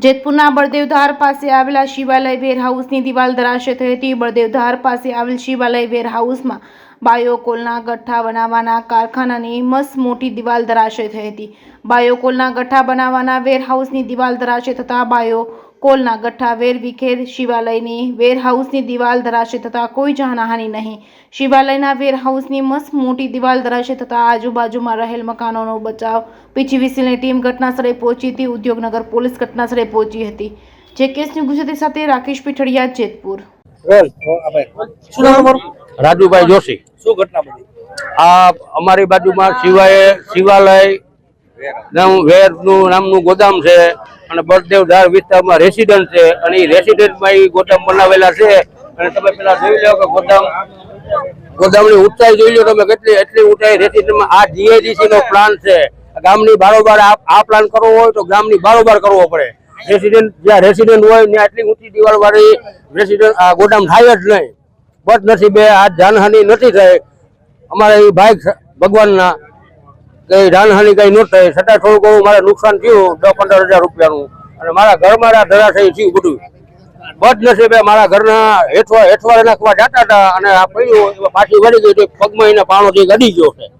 જેતપુરના બળદેવધાર પાસે આવેલા શિવાલય વેરહાઉસની દિવાલ ધરાશય થઈ હતી। બળદેવધાર પાસે આવેલ શિવાલય વેરહાઉસમાં બાયોકોલના ગઠ્ઠા બનાવવાના કારખાનાની મસ્ત મોટી દિવાલ ધરાશય થઈ હતી। બાયોકોલના ગઠ્ઠા બનાવવાના વેરહાઉસની દિવાલ ધરાશય થતાં બાયોકોલના ગઠ્ઠા વેરવિખેર શિવાલયની વેરહાઉસની દિવાલ ધરાશય થતાં કોઈ જાનહાનિ નહીં। શિવાલયના વેરહાઉસની મસ્ત મોટી દિવાલ ધરાશય થતાં આજુબાજુમાં રહેલ મકાનોનો બચાવ પીજીવીસીએલની ટીમ ઘટનાસ્થળે પહોંચી હતી। ઉદ્યોગનગર પોલીસ ઘટનાસ્થળે પહોંચી હતી। જે કેસની ગુજરાતી સાથે રાકેશ પીઠડિયા, જેતપુર। રાજુભાઈ જોશી। શું ઘટના બની? આ અમારી બાજુમાં શિવાલય વેરનું નામનું ગોદામ છે અને બળદેવધાર વિસ્તારમાં રેસિડન્ટ છે અને એ રેસિડન્ટમાં એ ગોદામ બનાવેલા છે। અને તમે પેલા જોઈ લો કે ગોદામની ઊંચાઈ જોઈ લો તમે, એટલી ઊંચાઈ રેસિડન્ટમાં। આ જીઆઈડીસી નો પ્લાન છે। ગામની બારોબાર આ પ્લાન કરવો હોય તો ગામની બારોબાર કરવો પડે। રેસિડન્ટ જ્યાં રેસિડન્ટ હોય ત્યાં એટલી ઊંચી દિવાલ વાળી રેસિડન્ટ ગોદામ થાય જ નહીં। બદનસીબે આ જાનહાનિ નથી થઈ। અમારે એ ભાઈ ભગવાનના કઈ જાનહાનિ કઈ ન થઈ, છતાં થોડું ઘણું મારે નુકસાન થયું 10-15 હજાર રૂપિયાનું અને મારા ઘરમાં ધરાશયી થયું બધું। બદનસીબે મારા ઘરના હેઠવાડ નાખવા જતા હતા અને આ પડ્યું પાછી વળી ગઈ, પગમાં એના પાણોથી ગડી ગયો છે।